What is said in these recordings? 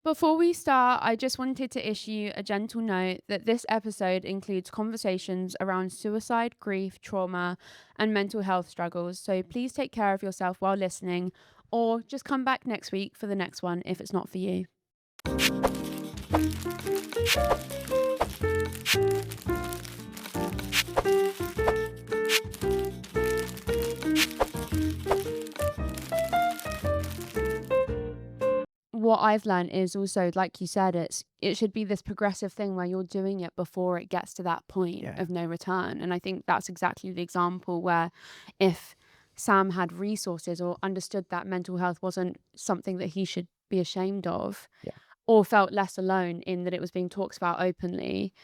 Before we start, I just wanted to issue a gentle note that this episode includes conversations around suicide, grief, trauma, and mental health struggles. So please take care of yourself while listening, or just come back next week for the next one if it's not for you. What I've learned is also, like you said, it should be this progressive thing where you're doing it before it gets to that point Yeah. of no return. And I think that's exactly the example where if Sam had resources or understood that mental health wasn't something that he should be ashamed of, Yeah. or felt less alone in that it was being talked about openly,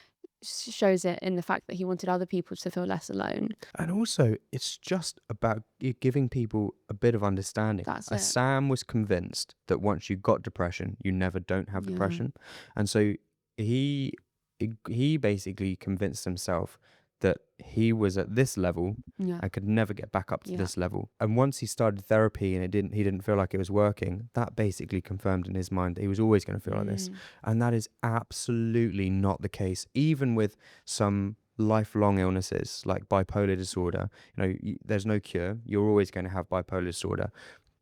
shows it in the fact that he wanted other people to feel less alone. And also, it's just about giving people a bit of understanding. That's As it. Sam was convinced that once you got depression, you never don't have Yeah. depression. And so he he basically convinced himself that he was at this level Yeah. and could never get back up to Yeah. this level. And once he started therapy and he didn't feel like it was working, that basically confirmed in his mind that he was always going to feel like this. Mm. And that is absolutely not the case, even with some lifelong illnesses like bipolar disorder. There's no cure. You're always going to have bipolar disorder.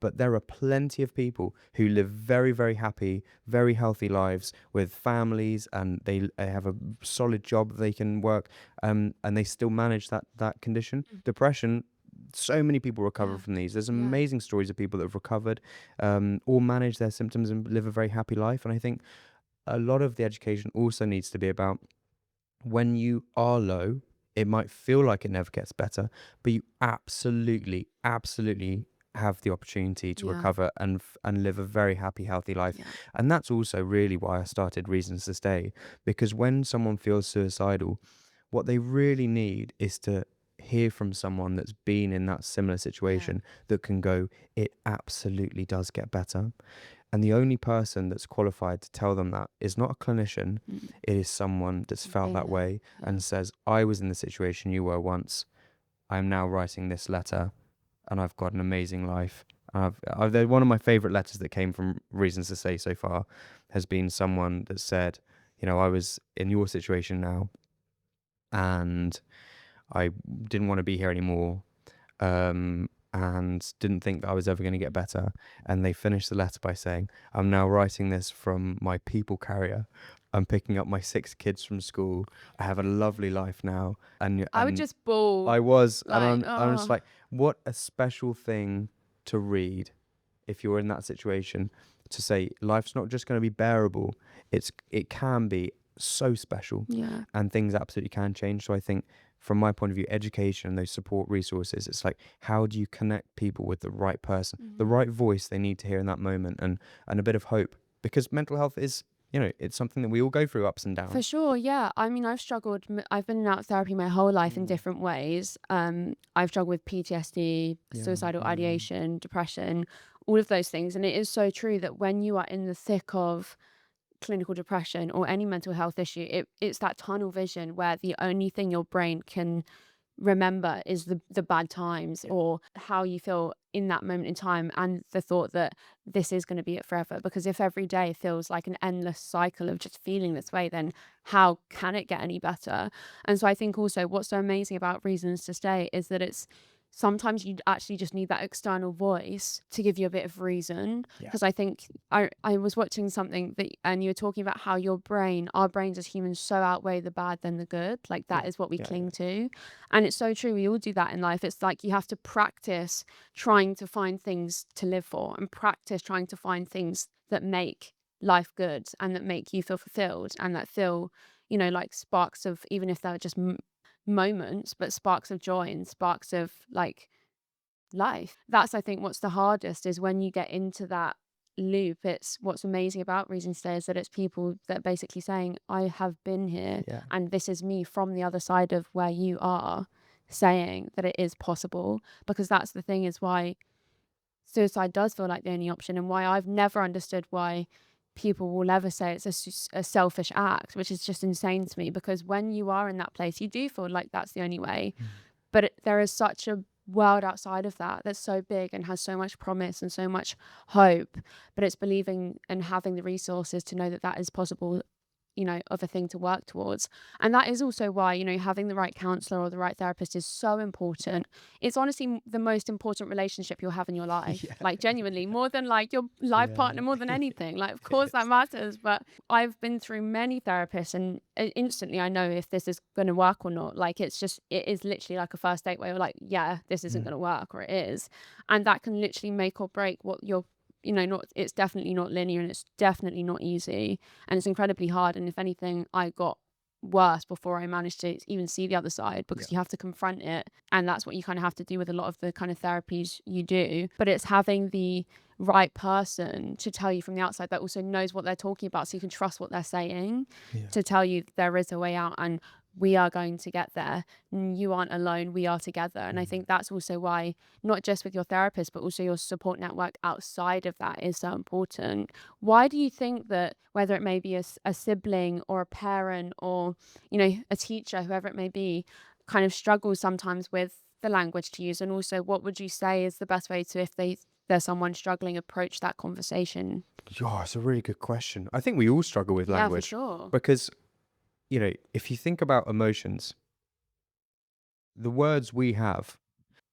But there are plenty of people who live very, very happy, very healthy lives with families, and they have a solid job they can work, and they still manage that condition. Mm. Depression, so many people recover Yeah. from these. There's Yeah. amazing stories of people that have recovered, or manage their symptoms and live a very happy life. And I think a lot of the education also needs to be about when you are low, it might feel like it never gets better, but you absolutely, absolutely have the opportunity to Yeah. recover and live a very happy, healthy life. Yeah. And that's also really why I started Reasons to Stay, because when someone feels suicidal, what they really need is to hear from someone that's been in that similar Yeah. situation that can go, it absolutely does get better. And the only person that's qualified to tell them that is not a clinician, Mm. it is someone that's felt Been that there. way Yeah. and says, I was in the situation you were once. I'm now writing this letter and I've got an amazing life. One of my favorite letters that came from Reasons to Say so far has been someone that said, I was in your situation now and I didn't want to be here anymore. And didn't think that I was ever going to get better. And they finished the letter by saying, I'm now writing this from my people carrier. I'm picking up my 6 kids from school. I have a lovely life now. And I would and just bawl, I was, and like, I'm just oh, like, what a special thing to read if you're in that situation, to say life's not just going to be bearable. It can be so special, yeah. and things absolutely can change. So I think from my point of view, education and those support resources, it's like, how do you connect people with the right person, the Mhm. right voice they need to hear in that moment, and a bit of hope, because mental health is, it's something that we all go through ups and For downs. sure, yeah. I mean, I've been in and out of therapy my whole life in Mm. different ways. I've struggled with PTSD, Yeah. suicidal Mm. ideation, depression, all of those things. And it is so true that when you are in the thick of clinical depression or any mental health issue, it's that tunnel vision where the only thing your brain can remember is the bad times Yeah. or how you feel in that moment in time, and the thought that this is going to be it forever. Because if every day feels like an endless cycle of just feeling this way, then how can it get any better? And so I think also what's so amazing about Reasons to Stay is that it's sometimes you actually just need that external voice to give you a bit of reason. Yeah. Because I think I was watching something that, and you were talking about how our brains as humans so outweigh the bad than the good, like that Yeah. is what we Yeah. cling Yeah. to. And it's so true. We all do that in life. It's like you have to practice trying to find things to live for and practice trying to find things that make life good and that make you feel fulfilled and that feel, like sparks of, even if they're just moments, but sparks of joy and sparks of like life. That's, I think, what's the hardest is when you get into that loop. It's what's amazing about Reasons Today is that it's people that are basically saying, I have been here Yeah. and this is me from the other side of where you are, saying that it is possible. Because that's the thing, is why suicide does feel like the only option, and why I've never understood why people will ever say it's a selfish act, which is just insane to me. Because when you are in that place, you do feel like that's the only way. Mm. But there is such a world outside of that that's so big and has so much promise and so much hope. But it's believing and having the resources to know that that is possible, of a thing to work towards. And that is also why, having the right counselor or the right therapist is so important. It's honestly the most important relationship you'll have in your life. Yeah. Like, genuinely, more than like your life partner, Yeah. more than anything. Like, of It course that is. matters. But I've been through many therapists, and instantly I know if this is going to work or not. Like, it is literally like a first date where you're like, yeah, this isn't Mm. going to work, or it is. And that can literally make or break what you're, not, it's definitely not linear, and it's definitely not easy, and it's incredibly hard. And if anything, I got worse before I managed to even see the other side, Yeah. because you have to confront it. And that's what you kind of have to do with a lot of the kind of therapies you do. But it's having the right person to tell you from the outside that also knows what they're talking about, so you can trust what they're saying, Yeah. to tell you there is a way out, and we are going to get there. You aren't alone, we are together. And I Mm. think that's also why, not just with your therapist, but also your support network outside of that is so important. Why do you think that, whether it may be a sibling or a parent or, a teacher, whoever it may be, kind of struggles sometimes with the language to use? And also, what would you say is the best way to, if there's someone struggling, approach that conversation? Yeah, it's a really good question. I think we all struggle with Yeah, for language sure. because, if you think about emotions, the words we have,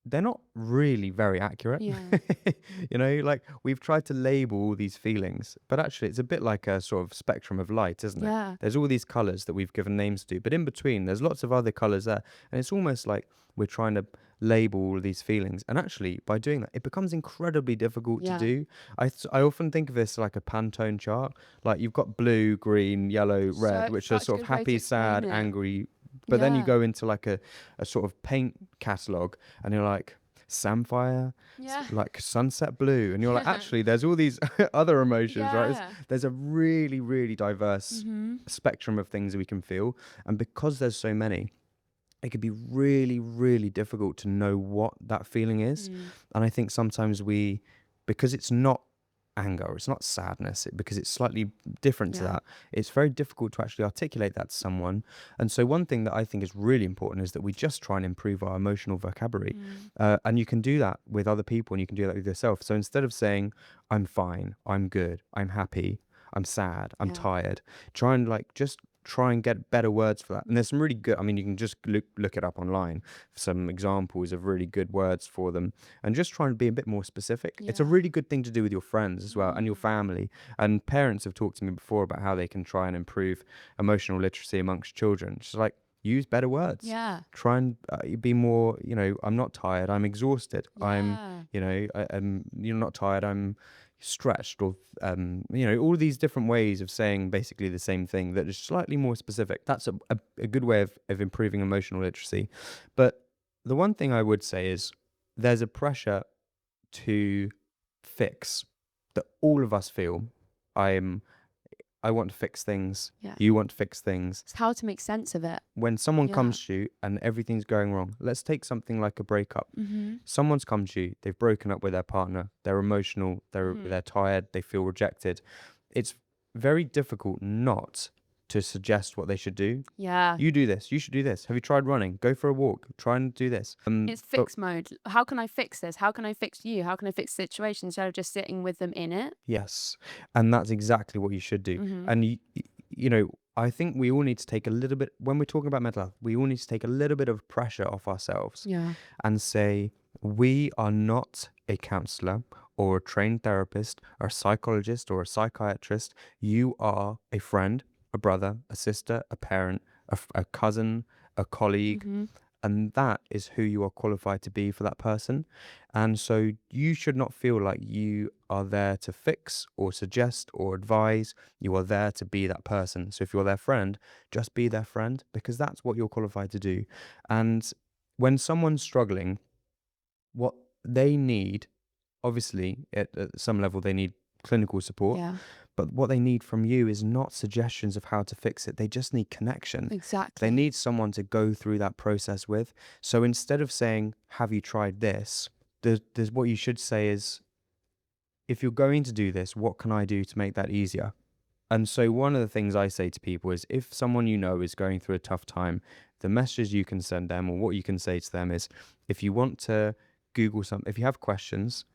they're not really very accurate. Yeah. Like we've tried to label all these feelings, but actually it's a bit like a sort of spectrum of light, isn't it? Yeah. There's all these colors that we've given names to, but in between there's lots of other colors there. And it's almost like we're trying to label all these feelings. And actually by doing that, it becomes incredibly difficult to Yeah. do. I often think of this like a Pantone chart. Like you've got blue, green, yellow, red, So which are such a sort of good way to happy, explain sad, it. angry. But then you Yeah. go into like a sort of paint catalog and you're like, samphire, Yeah. like sunset blue, and you're like, Yeah. actually there's all these other emotions, right? Yeah. There's a really, really diverse Mhm. spectrum of things that we can feel, and because there's so many, it could be really, really difficult to know what that feeling is. Mm. And I think sometimes because it's not anger, or it's not sadness, because it's slightly different to Yeah. that, it's very difficult to actually articulate that to someone. And so one thing that I think is really important is that we just try and improve our emotional vocabulary. Mm. And you can do that with other people, and you can do that with yourself. So instead of saying, I'm fine, I'm good, I'm happy, I'm sad, I'm Yeah. tired, try and just try and get better words for that. And there's some really good, I mean, you can just look it up online, some examples of really good words for them, and just try and be a bit more specific. It's a Yeah. really good thing to do with your friends as well and your Mm. family. And parents have talked to me before about how they can try and improve emotional literacy amongst children. Just like use better words. Yeah. Try and be more, I'm not tired, I'm exhausted. Yeah. You're not tired, I'm stretched, or all these different ways of saying basically the same thing that is slightly more specific. That's a good way of improving emotional literacy. But the one thing I would say is there's a pressure to fix that all of us feel. i'm I want to fix things, Yeah. you want to fix things. It's how to make sense of it. When someone Yeah. comes to you and everything's going wrong, let's take something like a breakup. Mhm. Someone's come to you, they've broken up with their partner, they're emotional, Mhm. they're tired, they feel rejected. It's very difficult not to suggest what they should do. Yeah. You do this, you should do this. Have you tried running? Go for a walk, try and do this. It's But fix mode. How can I fix this? How can I fix you? How can I fix the situation, instead of just sitting with them in it? yes, and that's exactly what you should do. Mhm. And I think we all need to take a little bit, when we're talking about mental health, we all need to take a little bit of pressure off ourselves Yeah. and say, we are not a counselor or a trained therapist or a psychologist or a psychiatrist. You are a friend, a brother, a sister, a parent, a cousin, a colleague, Mhm. and that is who you are qualified to be for that person. And so you should not feel like you are there to fix or suggest or advise. You are there to be that person. So if you're their friend, just be their friend, because that's what you're qualified to do. And when someone's struggling, what they need, obviously, at some level, they need clinical support. Yeah. But what they need from you is not suggestions of how to fix it. They just need connection. They Exactly. need someone to go through that process with. So instead of saying, have you tried this? There's what you should say is, if you're going to do this, what can I do to make that easier? And so one of the things I say to people is, if someone you know is going through a tough time, the messages you can send them, or what you can say to them is, if you want to Google some. If you have questions,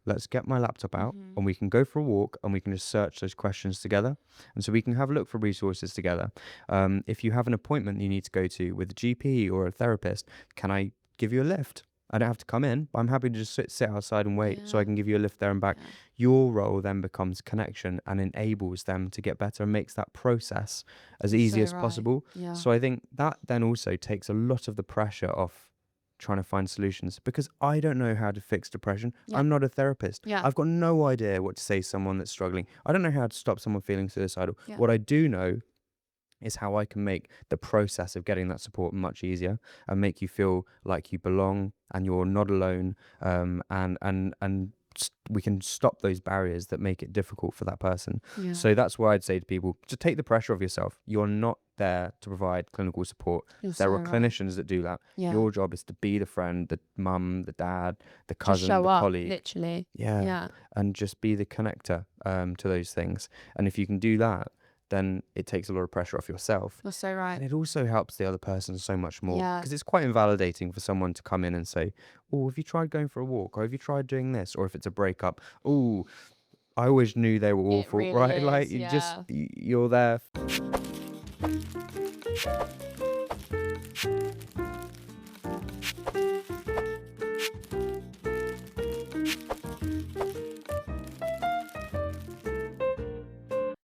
let's get my laptop out Mhm. and we can go for a walk and we can just search those questions together. And so we can have a look for resources together. If you have an appointment you need to go to with a GP or a therapist, can I give you a lift? I don't have to come in, but I'm happy to just sit outside and wait so I Yeah. can give you a lift there and back. Yeah. Your role then becomes connection and enables them to get better and makes that process as You're easy so as right. possible. Yeah. So I think that then also takes a lot of the pressure off trying to find solutions because I don't know how to fix depression. Yeah. I'm not a therapist. Yeah. I've got no idea what to say to someone that's struggling. I don't know how to stop someone feeling suicidal. Yeah. What I do know is how I can make the process of getting that support much easier and make you feel like you belong and you're not alone. We can stop those barriers that make it difficult for that person. Yeah. So that's why I'd say to people, to take the pressure off yourself. You're not there to provide clinical support. You're so There are right. clinicians that do that. Yeah. Your job is to be the friend, the mum, the dad, the Just cousin, show the up, colleague. literally. Yeah. Yeah. And just be the connector to those things. And if you can do that, then it takes a lot of pressure off yourself. You're so right. And it also helps the other person so much more Yeah. because it's quite invalidating for someone to come in and say, "Oh, have you tried going for a walk? Or have you tried doing this?" Or if it's a breakup, "Oh, I always knew they were It awful," really right? Like is. Yeah. you're there.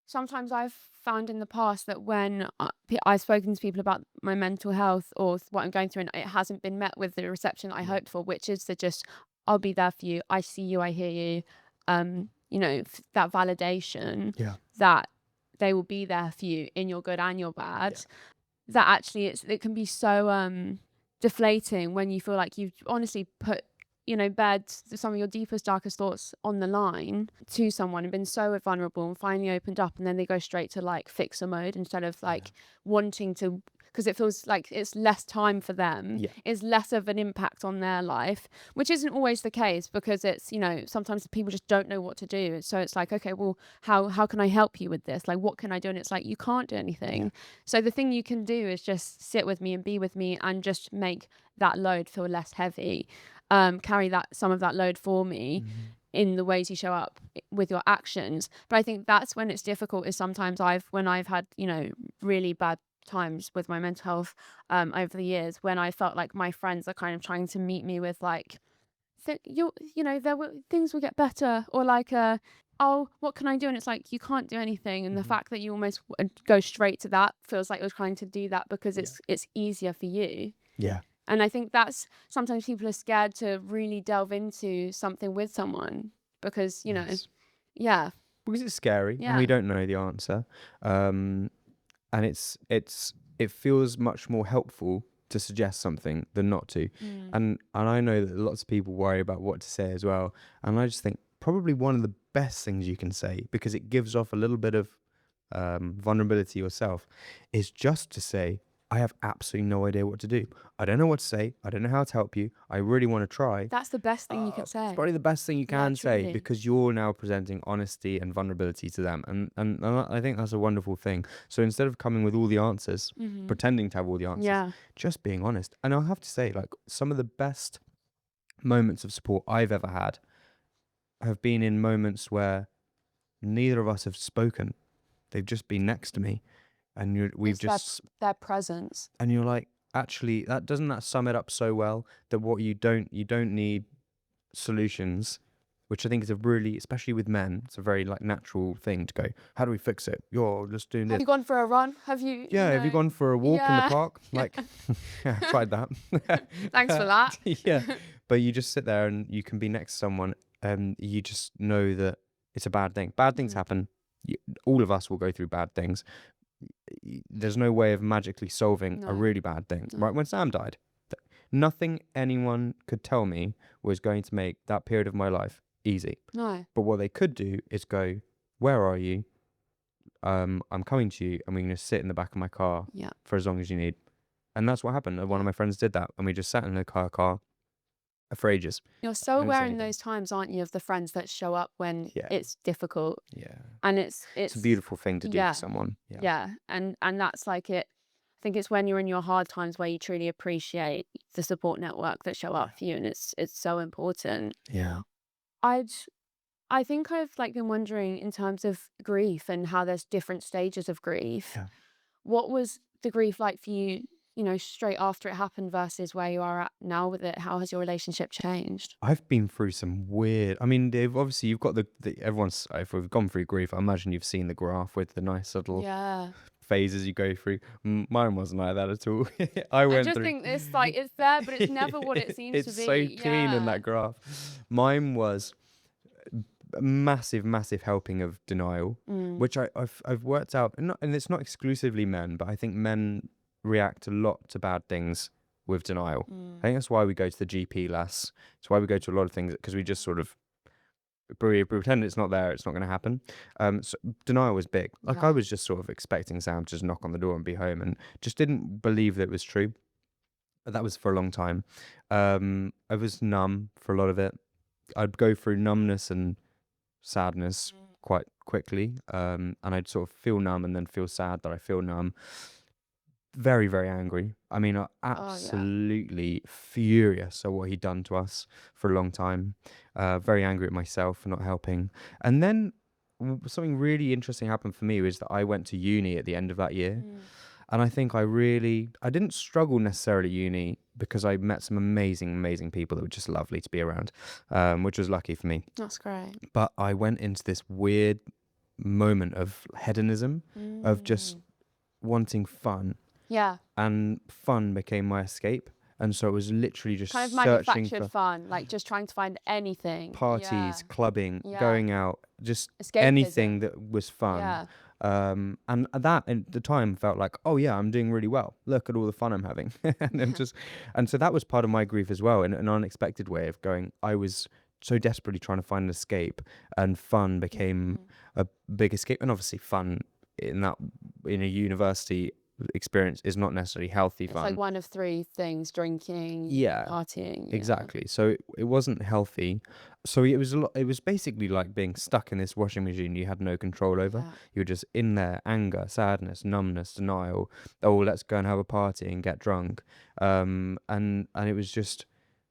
Sometimes I've found in the past that when I've spoken to people about my mental health or what I'm going through, and it hasn't been met with the reception that I Yeah. hoped for, which is to just, I'll be there for you. I see you. I hear you. That validation Yeah. that they will be there for you in your good and your bad. Yeah. That actually it can be so deflating when you feel like you've honestly put bared some of your deepest darkest thoughts on the line to someone and been so vulnerable and finally opened up, and then they go straight to like fixer mode instead of like wanting to, because it feels like it's less time for them, Yeah. it's less of an impact on their life, which isn't always the case because it's sometimes people just don't know what to do. So it's like, okay, well, how can I help you with this? Like, what can I do? And it's like, you can't do anything. So the thing you can do is just sit with me and be with me and just make that load feel less heavy. Carry some of that load for me in the ways you show up with your actions. But I think that's when it's difficult, is sometimes when I've had, really bad times with my mental health over the years, when I felt like my friends are kind of trying to meet me with like, things will get better, or like oh, what can I do? And it's like, you can't do anything. And the fact that you almost go straight to that feels like you're trying to do that because it's easier for you. Yeah. And I think that's sometimes people are scared to really delve into something with someone because, Yes. yeah, Because it's scary and yeah, we don't know the answer. And it feels much more helpful to suggest something than not to. And I know that lots of people worry about what to say as well. And I just think probably one of the best things you can say, because it gives off a little bit of vulnerability yourself, is just to say, I have absolutely no idea what to do. I don't know what to say. I don't know how to help you. I really want to try. that's the best thing you could It's say. probably the best thing you Yeah, can say, truly. because you're now presenting honesty and vulnerability to them. And I think that's a wonderful thing. So instead of coming with all the answers, pretending to have all the answers, Yeah. just being honest. And I'll have to say, like, some of the best moments of support I've ever had have been in moments where neither of us have spoken. They've just been next to me, and we've It's just, their presence. and you're like, actually, that sum it up so well, that what you don't need solutions, which I think is a really, especially with men, it's a very like natural thing to go, how do we fix it? You're just doing Have this. you gone for a run? Have you? Yeah, have you gone for a walk in the Yeah. park? Like, yeah, I tried that. Thanks for that. Yeah, but you just sit there and you can be next to someone, and you just know that it's a bad thing. Bad things happen. All of us will go through bad things. There's no way of magically solving a No. really bad thing. No. Right when Sam died, nothing anyone could tell me was going to make that period of my life easy. No. But what they could do is go, where are you? I'm coming to you, and we're going to sit in the back of my car Yeah. for as long as you need. And that's what happened. One of my friends did that, and we just sat in the car for ages. You're so Don't say aware in anything. those times, aren't you, of the friends that show up when Yeah. it's difficult, Yeah. and It's a beautiful thing to do yeah. for someone. Yeah. Yeah, and that's like it. think it's when you're in your hard times where you truly appreciate the support network that show up Yeah. for you, and it's so important. Yeah. I'd I think I've like been wondering in terms of grief and how there's different stages of grief. Yeah. What was the grief like for you, straight after it happened versus where you are at now with it? How has your relationship changed? I've been through some weird. I mean, they've obviously you've got the everyone's. If we've gone through grief, I imagine you've seen the graph with the nice little Yeah. phases you go through. Mine wasn't like that at all. I I went just through. think it's like it's there, but it's never what it seems to It's so be. clean in Yeah. that graph. Mine was a massive, massive helping of denial, Mm, which I've worked out, and it's not exclusively men, but I think men react a lot to bad things with denial. I mm. think that's why we go to the GP less. It's why we go to a lot of things because we just sort of pretend it's not there, it's not going to happen. So denial was big. Like I Yeah. was just sort of expecting Sam to just knock on the door and be home, and just didn't believe that it was true. But that was for a long time. I was numb for a lot of it. I'd go through numbness and sadness Mm. quite quickly, and I'd sort of feel numb and then feel sad that I feel numb. Very, very angry. I mean, Oh, yeah. absolutely furious at what he'd done to us for a long time. Very angry at myself for not helping. And then something really interesting happened for me was that I went to uni at the end of that year. Mm. And I think I didn't struggle necessarily at uni because I met some amazing, amazing people that were just lovely to be around, which was lucky for me. That's great. But I went into this weird moment of hedonism, of just Mm. wanting fun, Yeah. and fun became my escape. And so it was literally just Kind of searching manufactured for fun, like just trying to find anything. Yeah. parties, clubbing, Yeah. going out, just anything Escapism. that was fun. Yeah. And that at the time felt like, oh yeah, I'm doing really well. Look at all the fun I'm having. And I'm Yeah. just, and so that was part of my grief as well, in an unexpected way of going, I was so desperately trying to find an escape, and fun became Mm. a big escape. And obviously fun in that, in a university experience is not necessarily healthy It's like fun. one of three things: drinking, Yeah. partying. Yeah. Exactly. So it wasn't healthy. So it was a lot. It was basically like being stuck in this washing machine you had no control over. Yeah. You were just in there, anger, sadness, numbness, denial. Oh, let's go and have a party and get drunk. And it was just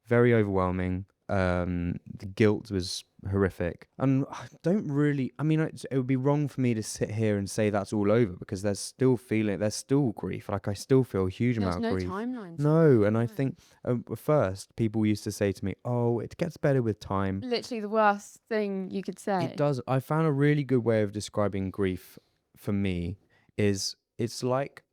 very overwhelming. The guilt was horrific, and I don't really. I mean, it would be wrong for me to sit here and say that's all over because there's still grief. Like I still feel a huge There's amount of no grief. timeline to it. No, and I No. think first people used to say to me, "Oh, it gets better with time." Literally the worst thing you could It say. does. I found a really good way of describing grief for me is it's like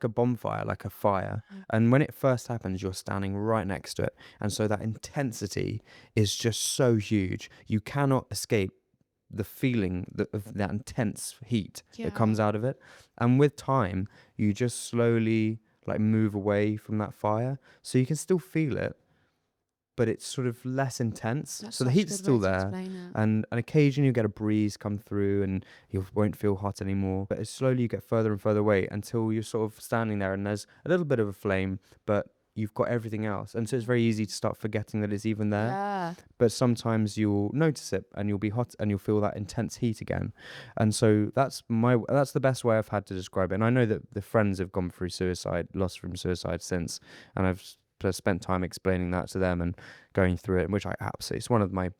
a bonfire, like a fire. Mm. And when it first happens, you're standing right next to it. And so that intensity is just so huge. You cannot escape the feeling of that intense heat that Yeah. comes out of it. And with time, you just slowly like move away from that fire. So you can still feel it, but it's sort of less intense. That's So the such a heat's good way still to there, explain it. and occasionally you get a breeze come through, and you won't feel hot anymore. But it's slowly you get further and further away until you're sort of standing there, and there's a little bit of a flame, but you've got everything else, and so it's very easy to start forgetting that it's even there. Yeah. But sometimes you'll notice it, and you'll be hot, and you'll feel that intense heat again. And so that's the best way I've had to describe it. And I know that the friends have gone through suicide, lost from suicide since, and I've spent time explaining that to them and going through it, which I absolutely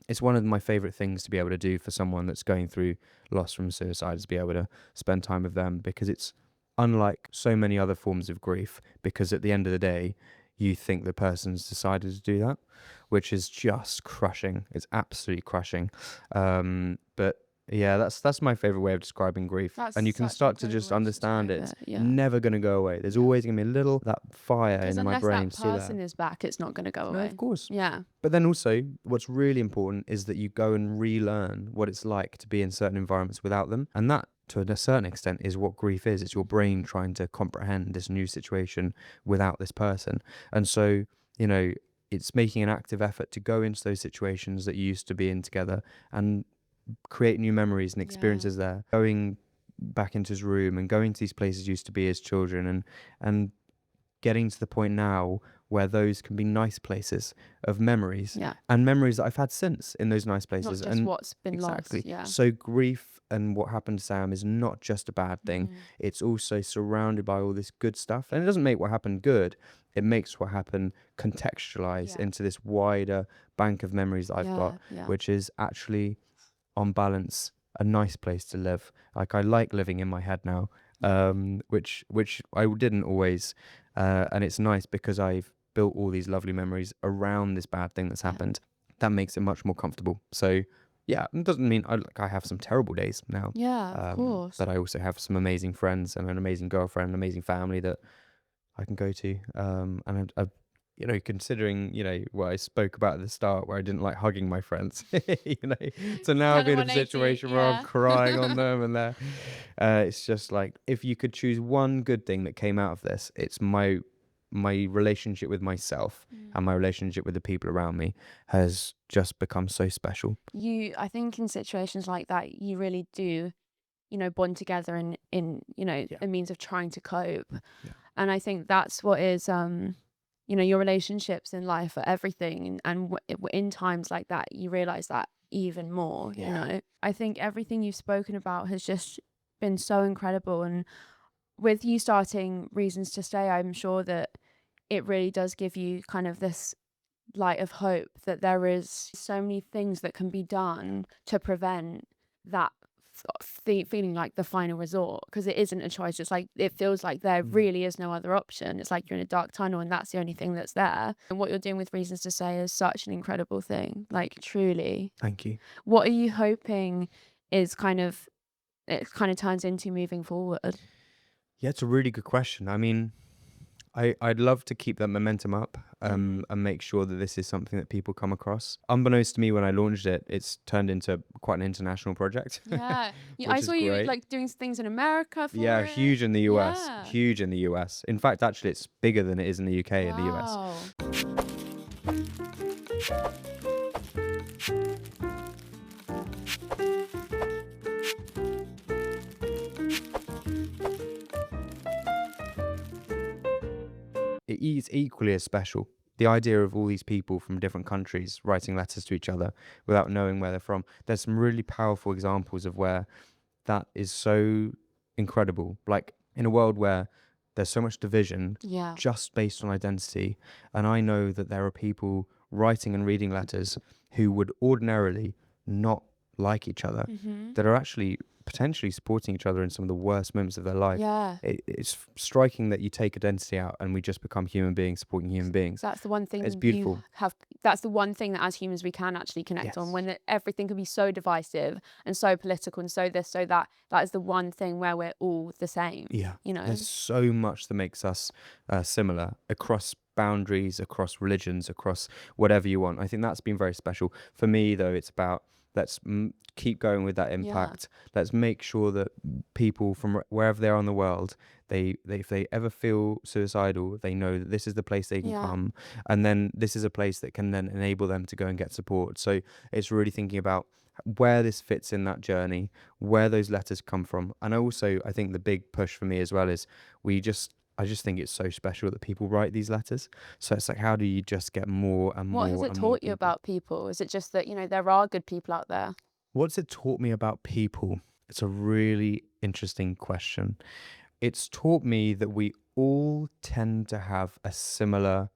it's one of my favorite things to be able to do for someone that's going through loss from suicide, is be able to spend time with them, because it's unlike so many other forms of grief, because at the end of the day you think the person's decided to do that, which is just crushing. It's absolutely crushing. But yeah, that's my favorite way of describing grief. That's And you can such a start to good just way to understand describe it's it. Yeah. never going to go away. There's Yeah. always going to be a little, that fire Because in my unless brain that still there. person is back, it's not going to go No, away. of course. Yeah. But then also, what's really important is that you go and relearn what it's like to be in certain environments without them. And that, to a certain extent, is what grief is. It's your brain trying to comprehend this new situation without this person. And so, it's making an active effort to go into those situations that you used to be in together and create new memories and Yeah. experiences there. Going back into his room and going to these places you used to be as children, and getting to the point now where those can be nice places of memories, Yeah. and memories that I've had since in those nice Not places. just And what's been exactly. lost. Yeah. So grief and what happened to Sam is not just a bad thing. Mhm. It's also surrounded by all this good stuff. And it doesn't make what happened good. It makes what happened contextualize Yeah. into this wider bank of memories that I've got, Yeah. Yeah. which is actually, on balance, a nice place to live. Like, I like living in my head now, which I didn't always. And it's nice because I've built all these lovely memories around this bad thing that's Yeah. happened. That makes it much more comfortable. So yeah, it doesn't mean I have some terrible days now. Yeah, of course. But I also have some amazing friends and an amazing girlfriend, an amazing family that I can go to. And considering, what I spoke about at the start, where I didn't like hugging my friends, so now Turn I've a been in a 180, situation where I'm yeah. crying on them, and it's just like, if you could choose one good thing that came out of this, it's my relationship with myself and my relationship with the people around me has just become so special. I think in situations like that, you really do, bond together in Yeah. a means of trying to cope. Yeah. And I think that's what is, your relationships in life are everything. And in times like that, you realize that even more, Yeah. I think everything you've spoken about has just been so incredible. And with you starting Reasons to Stay, I'm sure that it really does give you kind of this light of hope that there is so many things that can be done to prevent that feeling like the final resort, because it isn't a choice. It's like it feels like there really is no other option. It's like you're in a dark tunnel and that's the only thing that's there. And what you're doing with Reasons to Say is such an incredible thing, like truly. Thank you. What are you hoping is it kind of turns into moving forward? Yeah, it's a really good question. I mean, I'd love to keep that momentum up, and make sure that this is something that people come across. Unbeknownst to me, when I launched it, it's turned into quite an international project, Yeah, I which is saw you great. like doing things in America for Yeah, it. huge in the US. Yeah. Huge in the US. In fact, actually, it's bigger than it is in the UK and the US. Wow. It is equally as special. The idea of all these people from different countries writing letters to each other without knowing where they're from. There's some really powerful examples of where that is so incredible. Like, in a world where there's so much division Yeah. just based on identity, and I know that there are people writing and reading letters who would ordinarily not like each other, that are actually potentially supporting each other in some of the worst moments of their life. Yeah. It's striking that you take identity out and we just become human beings supporting human beings. That's the one It's thing beautiful. that's the one thing that as humans we can actually connect on, Yes. when everything can be so divisive and so political and so this, so that. That is the one thing where we're all the same. Yeah. There's so much that makes us similar across boundaries, across religions, across whatever you want. I think that's been very special. For me, though, it's about, let's keep going with that impact. Let's make sure that people from wherever they are in the world, if they ever feel suicidal, they know that this is the place they can come, and then this is a place that can then enable them to go and get support. So it's really thinking about where this fits in that journey, where those letters come from. And I think the big push for me as well is I just think it's so special that people write these letters. So it's like, how do you just get more and more What has it and more taught you people? about people? Is it just that, there are good people out there? What's it taught me about people? It's a really interesting question. It's taught me that we all tend to have a similar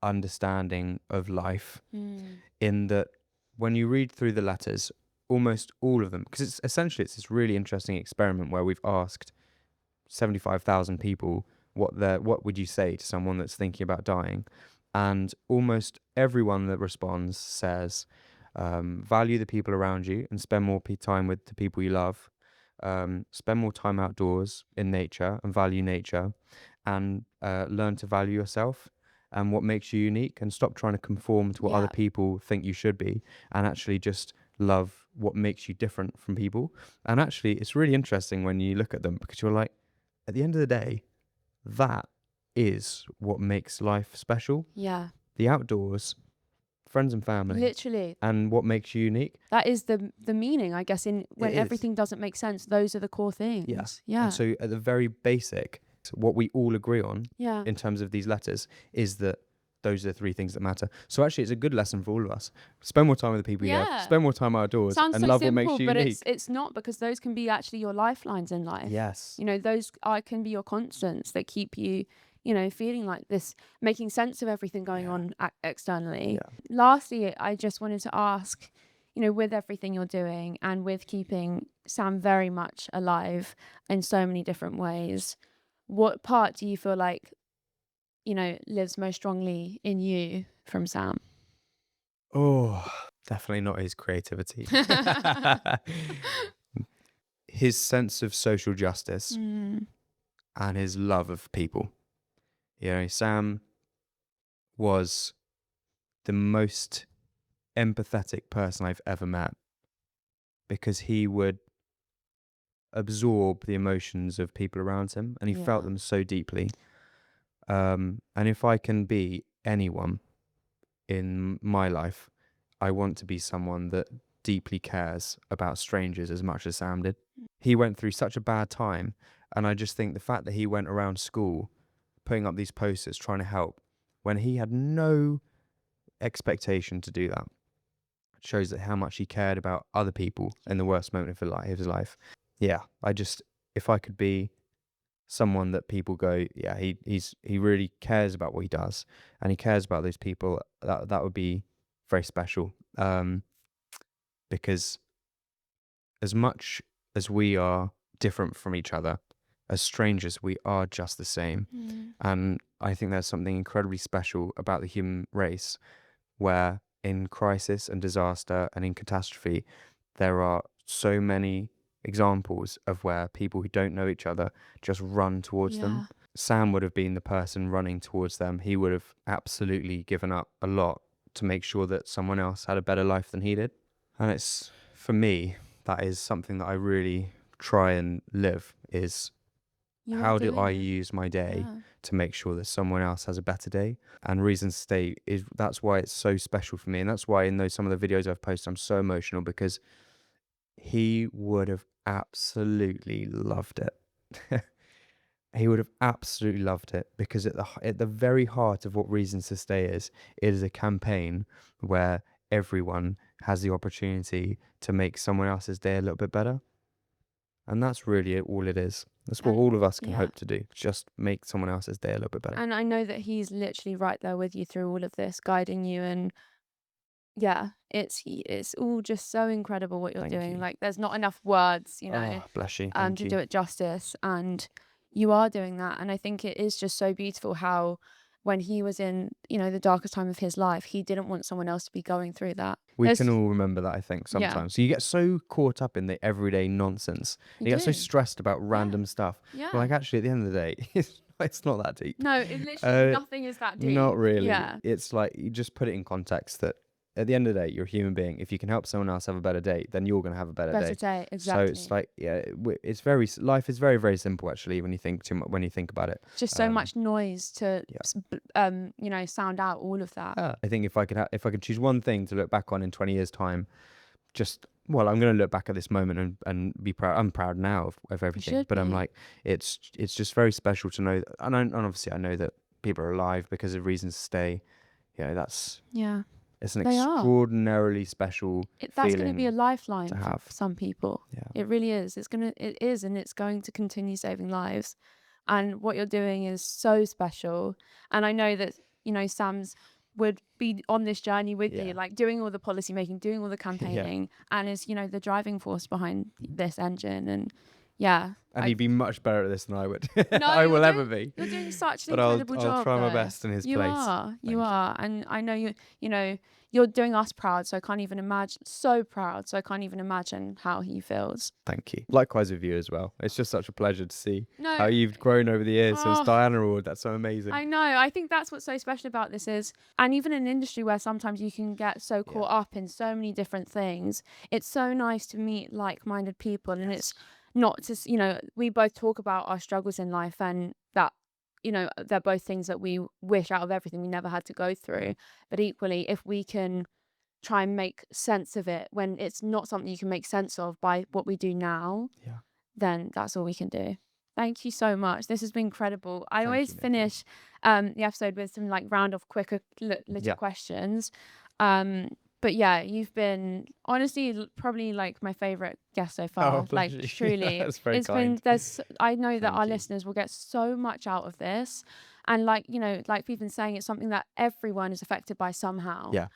understanding of life, in that when you read through the letters, almost all of them, because it's this really interesting experiment where we've asked 75,000 people what would you say to someone that's thinking about dying, and almost everyone that responds says, value the people around you and spend more time with the people you love, spend more time outdoors in nature and value nature, and learn to value yourself and what makes you unique, and stop trying to conform to what other people think you should be, and actually just love what makes you different from people. And actually, it's really interesting when you look at them, because you're like, at the end of the day, that is what makes life special. Yeah. The outdoors, friends and family, Literally. and what makes you unique. That is the meaning, I guess, in when It is. everything doesn't make sense, those are the core things. Yeah. And so at the very basic, what we all agree on Yeah. in terms of these letters is that those are the three things that matter. So actually, it's a good lesson for all of us. Spend more time with the people you love. Yeah. Spend more time outdoors, Sounds and so love what makes simple, you but unique. it's not, because those can be actually your lifelines in life. Yes. You know, those can be your constants that keep you, feeling like this, making sense of everything going Yeah. on externally. Yeah. Lastly, I just wanted to ask, with everything you're doing and with keeping Sam very much alive in so many different ways, what part do you feel like, lives most strongly in you from Sam? Oh, definitely not his creativity. His sense of social justice Mm, and his love of people. Sam was the most empathetic person I've ever met because he would absorb the emotions of people around him and he felt yeah. them so deeply. And if I can be anyone in my life, I want to be someone that deeply cares about strangers as much as Sam did. He went through such a bad time, and I just think the fact that he went around school putting up these posters trying to help when he had no expectation to do that shows that how much he cared about other people in the worst moment of his life. Yeah, if I could be someone that people go, yeah, he really cares about what he does, and he cares about those people. That would be very special. Because as much as we are different from each other, as strangers, we are just the same. Mm, And I think there's something incredibly special about the human race, where in crisis and disaster and in catastrophe, there are so many examples of where people who don't know each other just run towards them. yeah. Sam would have been the person running towards them. He would have absolutely given up a lot to make sure that someone else had a better life than he did. And it's, for me, that is something that I really try and live is You are how do doing I it. use my day Yeah. to make sure that someone else has a better day? And Reasons to Stay is that's why it's so special for me, and that's why in those some of the videos I've posted I'm so emotional because he would have absolutely loved it. He would have absolutely loved it because at the very heart of what Reasons to Stay is, it is a campaign where everyone has the opportunity to make someone else's day a little bit better. And that's really all it is. That's what And all of us can yeah. hope to do. Just make someone else's day a little bit better. And I know that he's literally right there with you through all of this, guiding you. And yeah, it's all just so incredible what you're Thank doing. you. Like, there's not enough words, Oh, bless you. Thank to you. do it justice. And you are doing that. And I think it is just so beautiful how when he was in, the darkest time of his life, he didn't want someone else to be going through that. We There's, can all remember that, I think, yeah, sometimes. So you get so caught up in the everyday nonsense. you You get so do. stressed about Yeah. random stuff. Yeah. But like, actually, at the end of the day, it's not that deep. No, it literally Uh, nothing is that deep. Not really. Yeah. It's like you just put it in context that at the end of the day, you're a human being. If you can help someone else have a better day, then you're going to have a better Better day. day, So exactly. it's like, yeah, life is very, very simple actually when you think too much, when you think about it. Just so much noise to Yeah. sound out all of that. I think if I could choose one thing to look back on in 20 years time, I'm going to look back at this moment and be proud. I'm proud now of everything, should but I'm be. like, it's just very special to know, and obviously I know that people are alive because of Reasons to Stay. Yeah, It's an they are. extraordinarily special That's going to be a feeling lifeline to for have. some people. Yeah. It really is. It is, and it's going to continue saving lives. And what you're doing is so special. And I know that, Sam's would be on this journey with Yeah. you, like doing all the policy making, doing all the Yeah. campaigning, and is, the driving force behind this engine. And yeah. And he'd be much better at this than I would. No, I will you're ever doing, be. you're doing such an But I'll incredible job, try my though. best in his You place. are, you Thank you. are, and I know you're doing us proud. So I can't even imagine. So proud. So I can't even imagine how he feels. Thank you. Likewise with you as well. It's just such a pleasure to see No, how you've grown over the years since oh, Diana Award. That's so amazing. I know. I think that's what's so special about this is, and even in an industry where sometimes you can get so caught up in so many different things, it's so nice to meet like-minded people, and it's not just, we both talk about our struggles in life and that, they're both things that we wish out of everything we never had to go through. But equally, if we can try and make sense of it when it's not something you can make sense of by what we do now, Yeah. then that's all we can do. Thank you so much. This has been incredible. I Thank always you, Nikki. finish the episode with some like round of quicker little Yeah. questions. Um, but yeah, you've been honestly probably like my favorite guest so Oh, far. bless Like you. truly, That's very it's been kind. I know that our Thank you. listeners will get so much out of this. And like, you know, like we've been saying, it's something that everyone is affected by somehow. Yeah.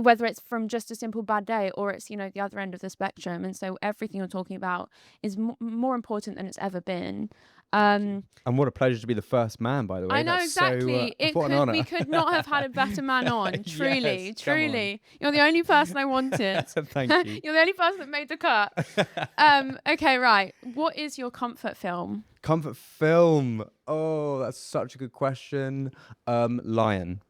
Whether it's from just a simple bad day or it's, you know, the other end of the spectrum. And so everything you're talking about is more important than it's ever been. Thank you. And what a pleasure to be the first man, by the way. I know That's so, exactly. what an honor. We could not have had a better man on. Truly, Yes, come on. truly. You're the only person I wanted. Thank you. You're the only person that made the cut. Okay, right. What is your comfort film? Comfort film. Oh, that's such a good question. Lion.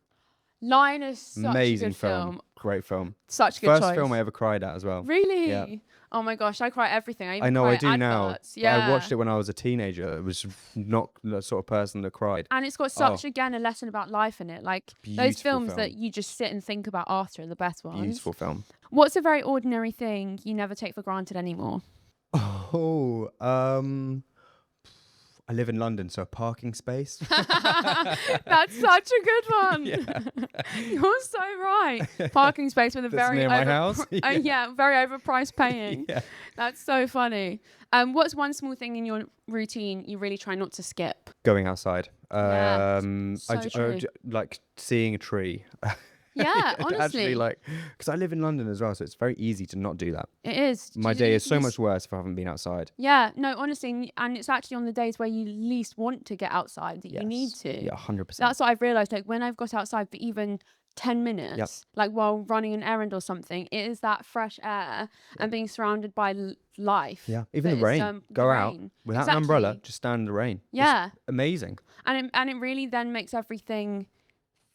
Lion is such Amazing a good film. Great film. Such a good First choice. film I ever cried at as well. Really? Yeah. Oh my gosh, I cry at everything. I I even know cry I at do now. adverts. But Yeah. I watched it when I was a teenager. It was not the sort of person that cried. And it's got such, again, a lesson about life in it. Like those Beautiful films film. that you just sit and think about after are the best ones. Beautiful film. What's a very ordinary thing you never take for granted anymore? Oh, I live in London, so a parking space. That's such a good one. Yeah. You're so right. Parking space with a That's very near my house. yeah, very overpriced paying. Yeah. That's so funny. What's one small thing in your routine you really try not to skip? Going outside. Yeah, I true. like seeing a tree. Yeah, honestly, Actually, like, because I live in London as well, so it's very easy to not do that. it is. My day is so much worse if I haven't been outside. Yeah, no, honestly, and it's actually on the days where you least want to get outside that you need Yes. to. Yeah, 100%. That's what I've realized. Like when I've got outside for even 10 minutes, Yep. like while running an errand or something, it is that fresh air and being surrounded by life. Yeah, even that the is, rain. Go out rain. without an umbrella, Exactly. just stand in the rain. Yeah. It's amazing. And it really then makes everything,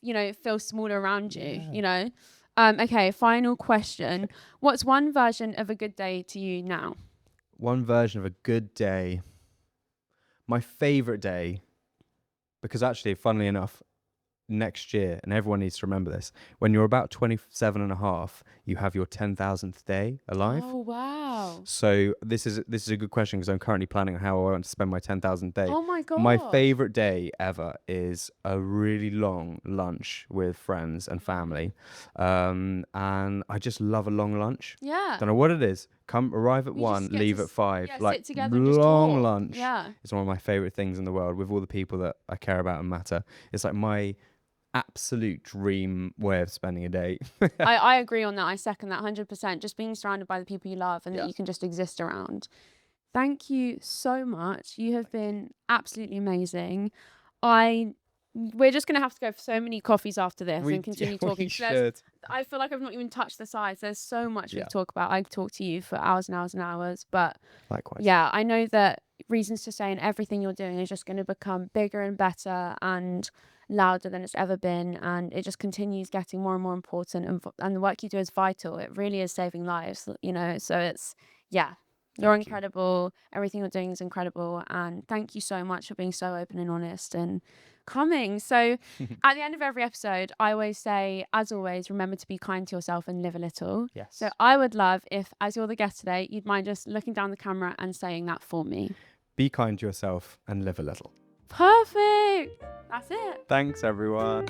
you know, feel smaller around you, Yeah. you know? Okay, final question. What's one version of a good day to you now? One version of a good day. My favorite day, because actually, funnily enough, next year, and everyone needs to remember this, when you're about 27 and a half, you have your 10,000th day alive. Oh, wow. So this is a good question because I'm currently planning on how I want to spend my 10,000th day. Oh my God. My favorite day ever is a really long lunch with friends and family. And I just love a long lunch. Yeah. Don't know what it is. Arrive at We just 1, get leave to at 5. Yeah, like sit together and just long talk. lunch. Yeah. It's one of my favorite things in the world with all the people that I care about and matter. It's like my absolute dream way of spending a day. I agree on that. I second that 100%. Just being surrounded by the people you love and Yeah. that you can just exist around. Thank you so much. You have been absolutely amazing. We're just gonna have to go for so many coffees after this and continue talking. We 'Cause there's- should. I feel like I've not even touched the sides. There's so much we Yeah. could talk about. I could talk to you for hours and hours and hours. But Likewise. yeah, I know that Reasons to Say and everything you're doing is just going to become bigger and better and louder than it's ever been, and it just continues getting more and more important, and the work you do is vital. It really is saving lives, you know. So it's you're Thank you. incredible. Everything you're doing is incredible, and thank you so much for being so open and honest and coming. So at the end of every episode, I always say, as always, remember to be kind to yourself and live a little. Yes. So I would love if, as you're the guest today, you'd mind just looking down the camera and saying that for me. Be kind to yourself and live a little. Perfect. That's it. Thanks, everyone.